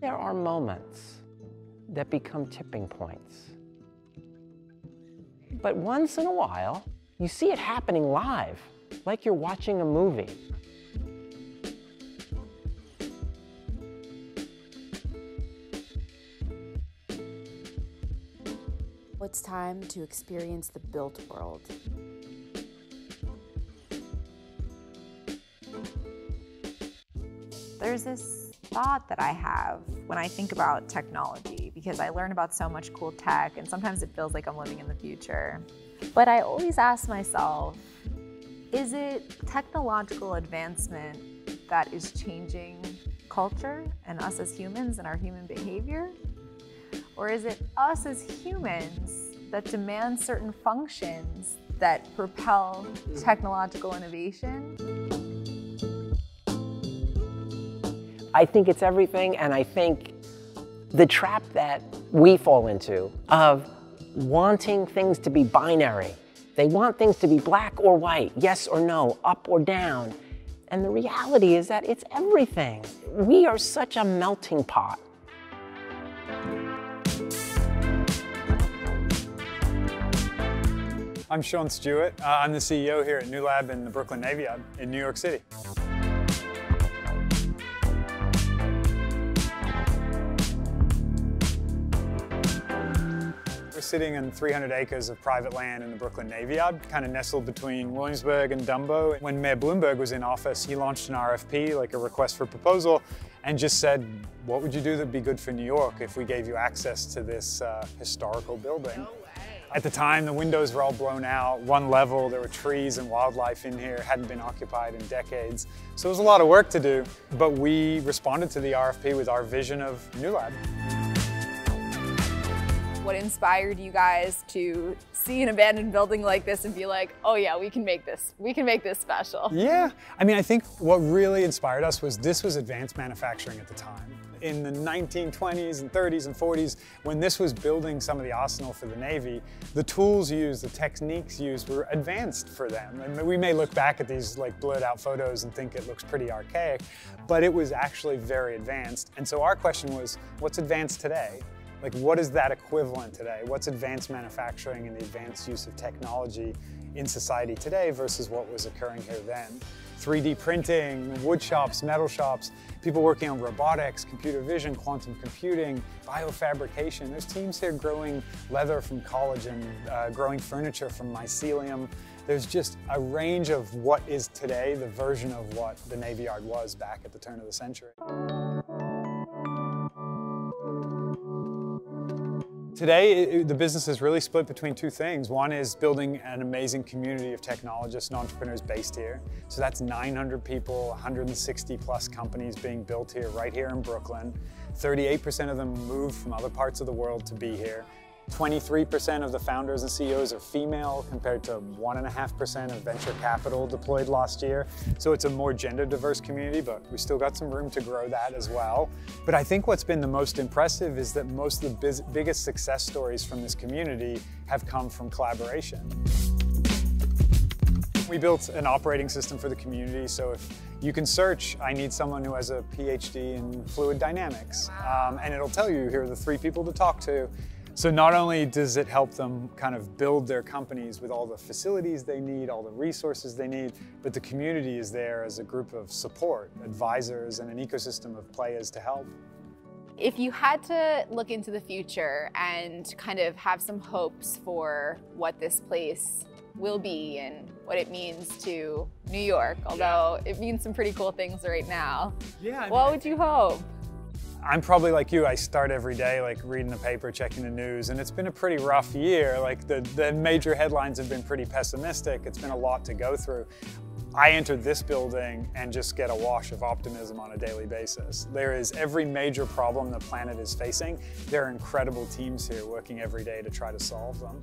There are moments that become tipping points. But once in a while, you see it happening live, like you're watching a movie. It's time to experience the built world. There's this thought that I have when I think about technology, because I learn about so much cool tech and sometimes it feels like I'm living in the future. But I always ask myself, is it technological advancement that is changing culture and us as humans and our human behavior? Or is it us as humans that demand certain functions that propel technological innovation? I think it's everything, and I think the trap that we fall into of wanting things to be binary. They want things to be black or white, yes or no, up or down. And the reality is that it's everything. We are such a melting pot. I'm Shaun Stewart. I'm the CEO here at Newlab in the Brooklyn Navy Yard in New York City. We're sitting in 300 acres of private land in the Brooklyn Navy Yard, kind of nestled between Williamsburg and Dumbo. When Mayor Bloomberg was in office, he launched an RFP, like a request for proposal, and just said, what would you do that'd be good for New York if we gave you access to this historical building? At the time, the windows were all blown out, one level, there were trees and wildlife in here, hadn't been occupied in decades. So it was a lot of work to do, but we responded to the RFP with our vision of Newlab. What inspired you guys to see an abandoned building like this and be like, oh yeah, we can make this special? Yeah, I mean, I think what really inspired us was this was advanced manufacturing at the time. In the 1920s and 30s and 40s, when this was building some of the arsenal for the Navy, the tools used, the techniques used were advanced for them. And we may look back at these like blurred out photos and think it looks pretty archaic, but it was actually very advanced. And so our question was, what's advanced today? Like, what is that equivalent today? What's advanced manufacturing and the advanced use of technology in society today versus what was occurring here then? 3D printing, wood shops, metal shops, people working on robotics, computer vision, quantum computing, biofabrication. There's teams here growing leather from collagen, growing furniture from mycelium. There's just a range of what is today the version of what the Navy Yard was back at the turn of the century. Today, the business is really split between two things. One is building an amazing community of technologists and entrepreneurs based here. So that's 900 people, 160 plus companies being built here, right here in Brooklyn. 38% of them moved from other parts of the world to be here. 23% of the founders and CEOs are female compared to 1.5% of venture capital deployed last year. So it's a more gender diverse community, but we still got some room to grow that as well. But I think what's been the most impressive is that most of the biggest success stories from this community have come from collaboration. We built an operating system for the community, so if you can search, I need someone who has a PhD in fluid dynamics, and it'll tell you, here are the 3 people to talk to. So not only does it help them kind of build their companies with all the facilities they need, all the resources they need, but the community is there as a group of support, advisors, and an ecosystem of players to help. If you had to look into the future and kind of have some hopes for what this place will be and what it means to New York, although it means some pretty cool things right now, what would you hope? I'm probably like you, I start every day like reading the paper, checking the news, and it's been a pretty rough year. Like the major headlines have been pretty pessimistic. It's been a lot to go through. I entered this building and just get a wash of optimism on a daily basis. There is every major problem the planet is facing. There are incredible teams here working every day to try to solve them.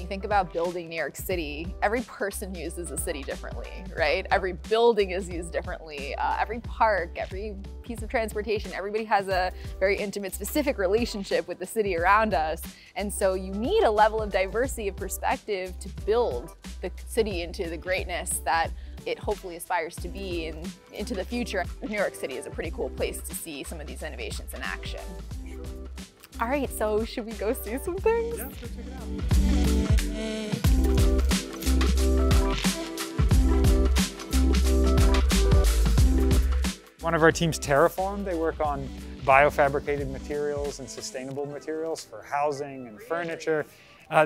you think about building New York City, every person uses a city differently, right? Every building is used differently. Every park, every piece of transportation, everybody has a very intimate, specific relationship with the city around us. And so you need a level of diversity of perspective to build the city into the greatness that it hopefully aspires to be into the future. New York City is a pretty cool place to see some of these innovations in action. All right, so should we go see some things? Yeah, let's go check it out. One of our teams, Terraform, they work on biofabricated materials and sustainable materials for housing and furniture.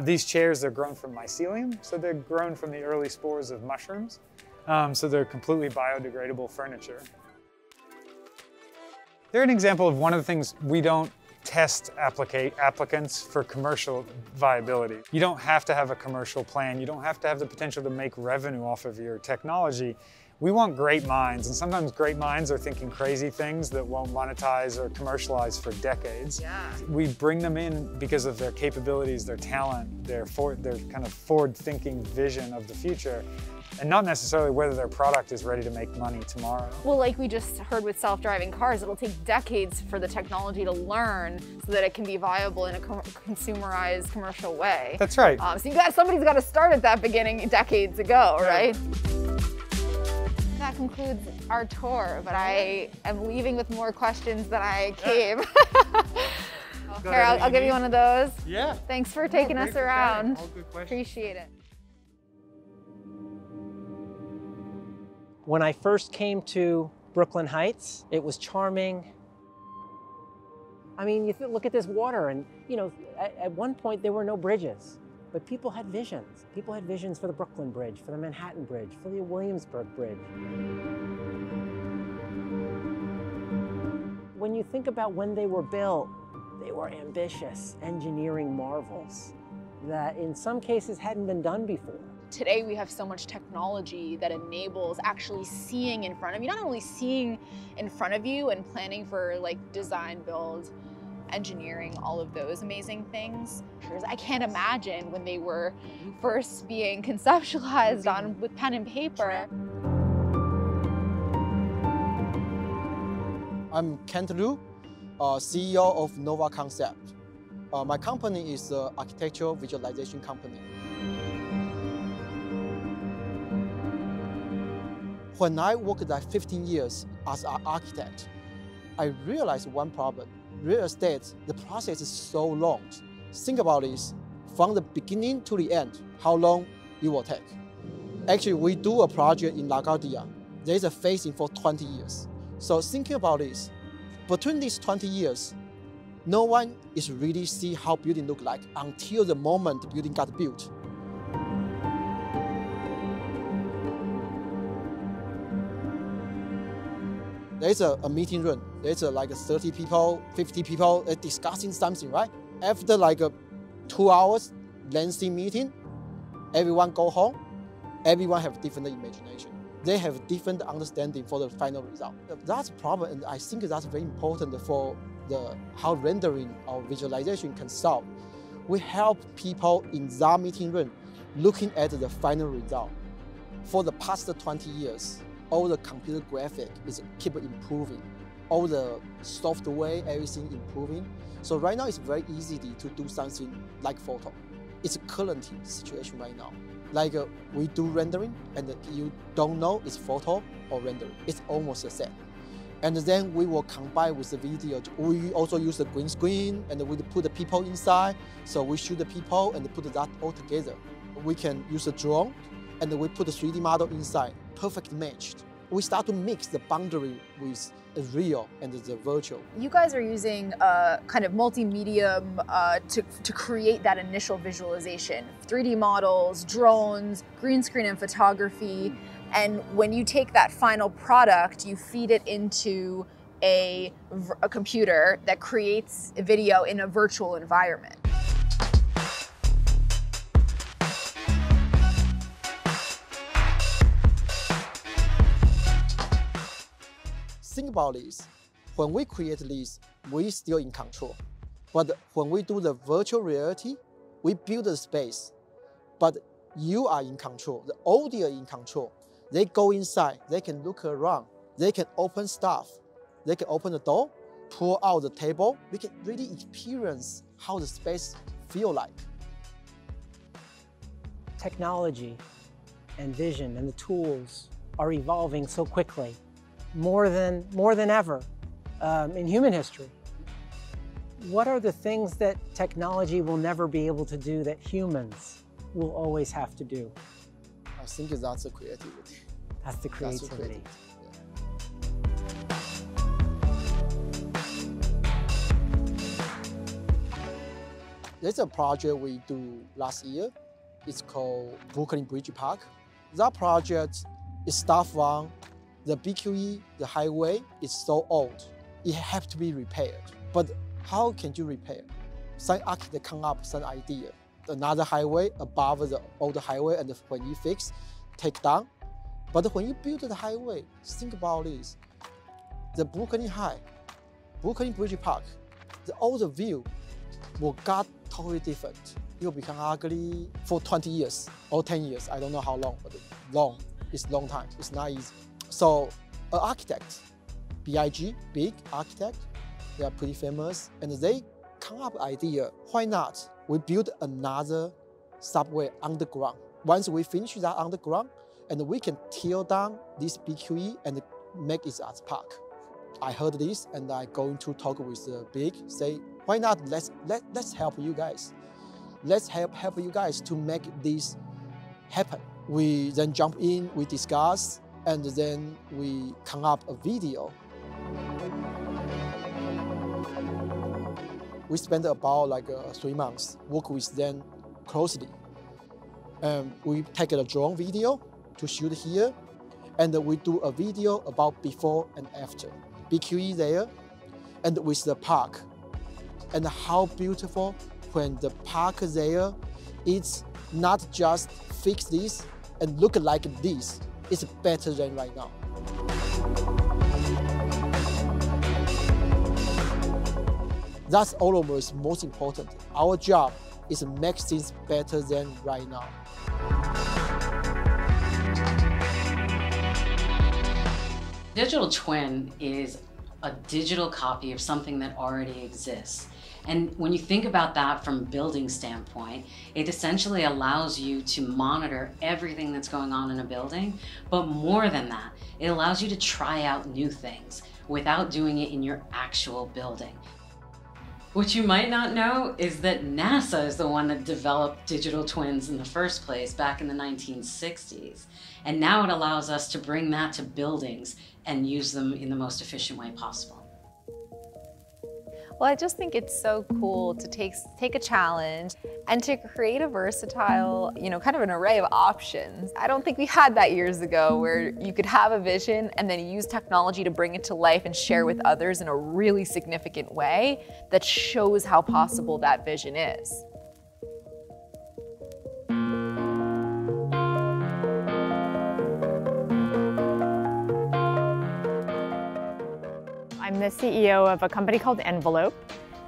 These chairs, they're grown from mycelium, so they're grown from the early spores of mushrooms. So they're completely biodegradable furniture. They're an example of one of the things we don't test applicants for commercial viability. You don't have to have a commercial plan. You don't have to have the potential to make revenue off of your technology. We want great minds, and sometimes great minds are thinking crazy things that won't monetize or commercialize for decades. Yeah. We bring them in because of their capabilities, their talent, their kind of forward-thinking vision of the future, and not necessarily whether their product is ready to make money tomorrow. Well, like we just heard with self-driving cars, it'll take decades for the technology to learn so that it can be viable in a consumerized, commercial way. That's right. So somebody's got to start at that beginning decades ago, right? That concludes our tour, but I am leaving with more questions than I came. Here, I'll give you one of those. Yeah. Thanks for taking us around. All good questions. Appreciate it. When I first came to Brooklyn Heights, it was charming. I mean, you look at this water, and at one point there were no bridges, but people had visions. People had visions for the Brooklyn Bridge, for the Manhattan Bridge, for the Williamsburg Bridge. When you think about when they were built, they were ambitious engineering marvels that in some cases hadn't been done before. Today we have so much technology that enables actually seeing in front of you, not only seeing in front of you and planning for like design, build, engineering, all of those amazing things. I can't imagine when they were first being conceptualized with pen and paper. I'm Kent Liu, CEO of Nova Concept. My company is an architectural visualization company. When I worked like 15 years as an architect, I realized one problem. Real estate, the process is so long. Think about this, from the beginning to the end, how long it will take. Actually, we do a project in LaGuardia. There's a phasing for 20 years. So thinking about this, between these 20 years, no one is really see how building look like until the moment the building got built. There's a meeting room. There's like 30 people, 50 people discussing something, right? After like 2 hours lengthy meeting, everyone go home. Everyone have different imagination. They have different understanding for the final result. That's a problem, and I think that's very important for how rendering or visualization can solve. We help people in that meeting room looking at the final result. For the past 20 years, all the computer graphic is keep improving. All the software, everything improving. So right now it's very easy to do something like photo. It's a current situation right now. Like we do rendering and you don't know it's photo or rendering. It's almost the same. And then we will combine with the video. We also use the green screen and we put the people inside. So we shoot the people and put that all together. We can use a drone and we put the 3D model inside, perfect matched. We start to mix the boundary with the real and the virtual. You guys are using kind of multimedia to create that initial visualization. 3D models, drones, green screen and photography. And when you take that final product, you feed it into a computer that creates a video in a virtual environment. Think about this. When we create this, we're still in control. But when we do the virtual reality, we build a space. but you are in control, the audience in control. They go inside, they can look around, they can open stuff, they can open the door, pull out the table. We can really experience how the space feel like. Technology and vision and the tools are evolving so quickly, more than ever in human history. What are the things that technology will never be able to do that humans will always have to do? I think that's the creativity. That's the creativity. There's a project we do last year. It's called Brooklyn Bridge Park. That project is start from the BQE, the highway is so old. It has to be repaired. But how can you repair? Some architect come up with some idea. Another highway above the old highway, and when you fix, take down. But when you build the highway, think about this. The Brooklyn Bridge Park, the old view will got totally different. It will become ugly for 20 years or 10 years. I don't know how long, but long. It's long time. It's not easy. So an architect, BIG, big architect, they are pretty famous, and they come up with idea, why not we build another subway underground. Once we finish that underground, and we can tear down this BQE and make it as park. I heard this, and I going to talk with the big, say, why not let's help you guys. Let's help you guys to make this happen. We then jump in, we discuss, and then we come up a video. We spent about 3 months, work with them closely. We take a drone video to shoot here, and we do a video about before and after. BQE there, and with the park, and how beautiful when the park there, it's not just fix this and look like this, it's better than right now. That's almost most important. Our job is to make things better than right now. Digital twin is a digital copy of something that already exists. And when you think about that from a building standpoint, it essentially allows you to monitor everything that's going on in a building. But more than that, it allows you to try out new things without doing it in your actual building. What you might not know is that NASA is the one that developed digital twins in the first place back in the 1960s. And now it allows us to bring that to buildings and use them in the most efficient way possible. Well, I just think it's so cool to take a challenge and to create a versatile, kind of an array of options. I don't think we had that years ago, where you could have a vision and then use technology to bring it to life and share with others in a really significant way that shows how possible that vision is. I'm the CEO of a company called Envelope,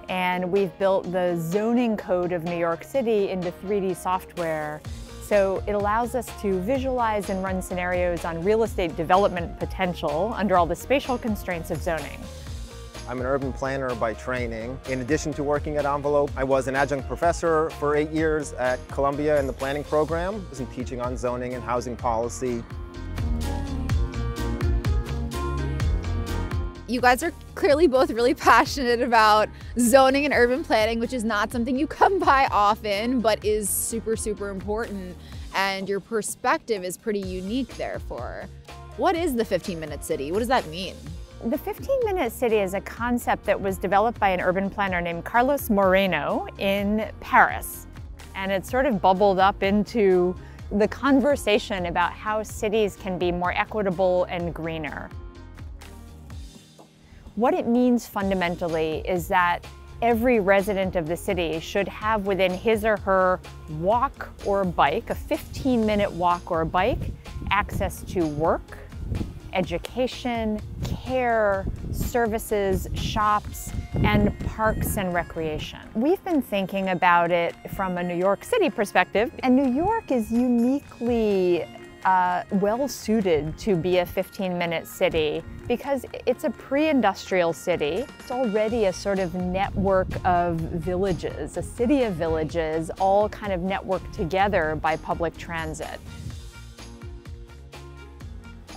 and we've built the zoning code of New York City into 3D software. So it allows us to visualize and run scenarios on real estate development potential under all the spatial constraints of zoning. I'm an urban planner by training. In addition to working at Envelope, I was an adjunct professor for 8 years at Columbia in the planning program. I was teaching on zoning and housing policy. You guys are clearly both really passionate about zoning and urban planning, which is not something you come by often, but is super, super important. And your perspective is pretty unique, therefore. What is the 15-minute city? What does that mean? The 15-minute city is a concept that was developed by an urban planner named Carlos Moreno in Paris. And it sort of bubbled up into the conversation about how cities can be more equitable and greener. What it means fundamentally is that every resident of the city should have within his or her walk or bike, a 15-minute walk or bike, access to work, education, care, services, shops, and parks and recreation. We've been thinking about it from a New York City perspective, and New York is uniquely well suited to be a 15-minute city because it's a pre-industrial city. It's already a sort of network of villages, a city of villages, all kind of networked together by public transit.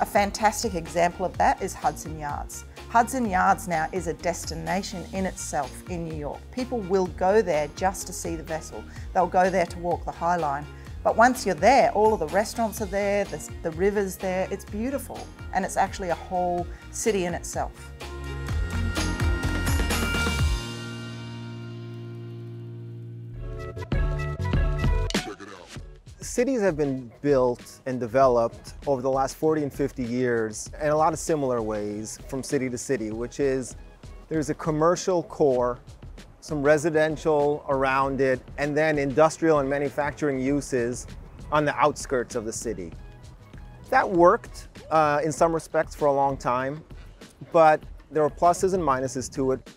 A fantastic example of that is Hudson Yards. Hudson Yards now is a destination in itself in New York. People will go there just to see the vessel. They'll go there to walk the High Line. But once you're there, all of the restaurants are there, the river's there, it's beautiful. And it's actually a whole city in itself. Cities have been built and developed over the last 40 and 50 years in a lot of similar ways from city to city, which is there's a commercial core, some residential around it, and then industrial and manufacturing uses on the outskirts of the city. That worked in some respects for a long time, but there are pluses and minuses to it.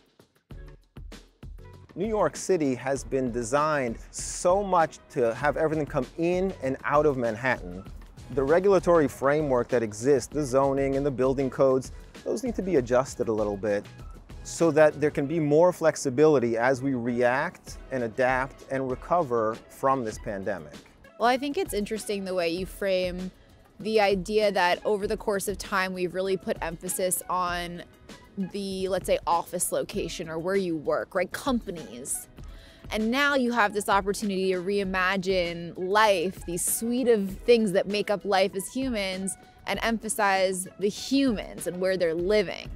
New York City has been designed so much to have everything come in and out of Manhattan. The regulatory framework that exists, the zoning and the building codes, those need to be adjusted a little bit so that there can be more flexibility as we react and adapt and recover from this pandemic. Well, I think it's interesting the way you frame the idea that over the course of time, we've really put emphasis on the, let's say, office location or where you work, right? Companies. And now you have this opportunity to reimagine life, these suite of things that make up life as humans, and emphasize the humans and where they're living.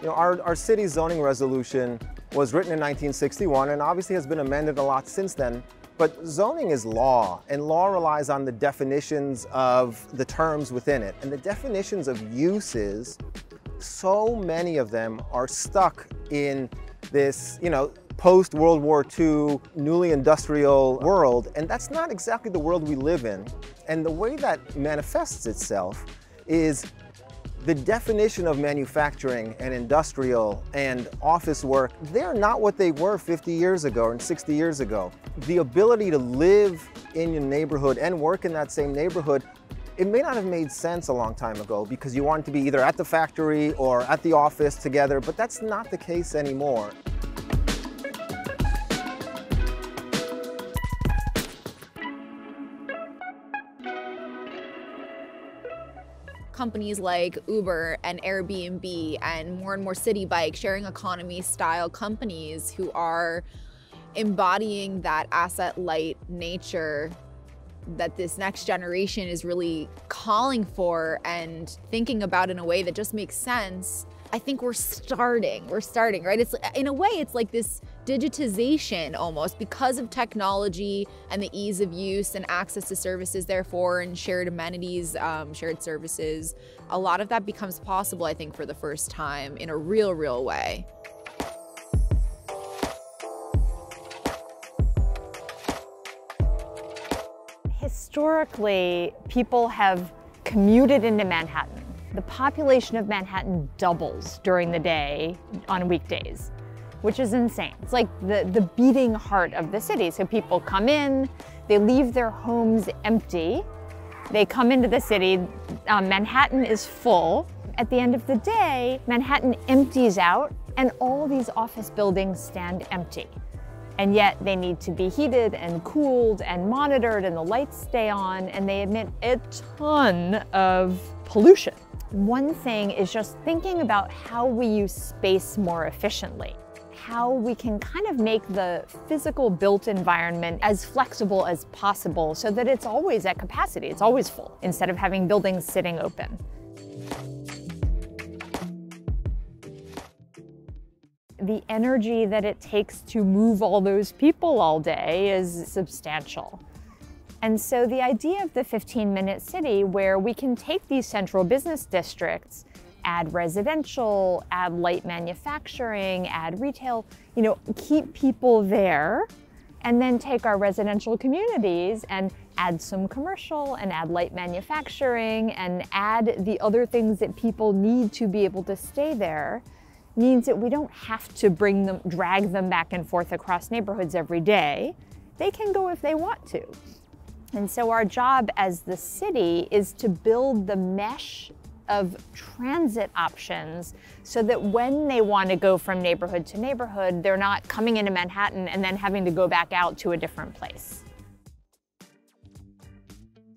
You know, our city's zoning resolution was written in 1961 and obviously has been amended a lot since then. But zoning is law, and law relies on the definitions of the terms within it. And the definitions of uses, so many of them are stuck in this, post-World War II, newly industrial world. And that's not exactly the world we live in. And the way that manifests itself is the definition of manufacturing and industrial and office work, they're not what they were 50 years ago and 60 years ago. The ability to live in your neighborhood and work in that same neighborhood, it may not have made sense a long time ago because you wanted to be either at the factory or at the office together, but that's not the case anymore. Companies like Uber and Airbnb and more city bike sharing economy style companies who are embodying that asset light nature that this next generation is really calling for and thinking about in a way that just makes sense. I think we're starting, right? It's in a way, it's like this digitization almost because of technology and the ease of use and access to services therefore and shared amenities, shared services. A lot of that becomes possible, I think, for the first time in a real way. Historically, people have commuted into Manhattan. The population of Manhattan doubles during the day on weekdays, which is insane. It's like the beating heart of the city. So people come in, they leave their homes empty, they come into the city, Manhattan is full. At the end of the day, Manhattan empties out and all these office buildings stand empty. And yet they need to be heated and cooled and monitored and the lights stay on and they emit a ton of pollution. One thing is just thinking about how we use space more efficiently, how we can kind of make the physical built environment as flexible as possible so that it's always at capacity, it's always full, instead of having buildings sitting open. The energy that it takes to move all those people all day is substantial. And so the idea of the 15-minute city where we can take these central business districts, add residential, add light manufacturing, add retail, keep people there, and then take our residential communities and add some commercial and add light manufacturing and add the other things that people need to be able to stay there means that we don't have to drag them back and forth across neighborhoods every day. They can go if they want to. And so our job as the city is to build the mesh of transit options so that when they want to go from neighborhood to neighborhood, they're not coming into Manhattan and then having to go back out to a different place.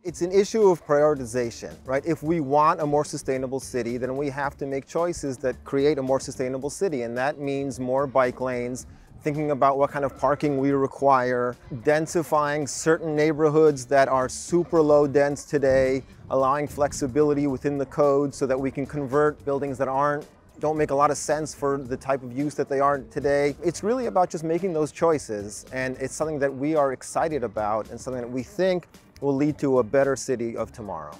It's an issue of prioritization, right? If we want a more sustainable city, then we have to make choices that create a more sustainable city. And that means more bike lanes, thinking about what kind of parking we require, densifying certain neighborhoods that are super low dense today, allowing flexibility within the code so that we can convert buildings that don't make a lot of sense for the type of use that they are today. It's really about just making those choices, and it's something that we are excited about and something that we think will lead to a better city of tomorrow.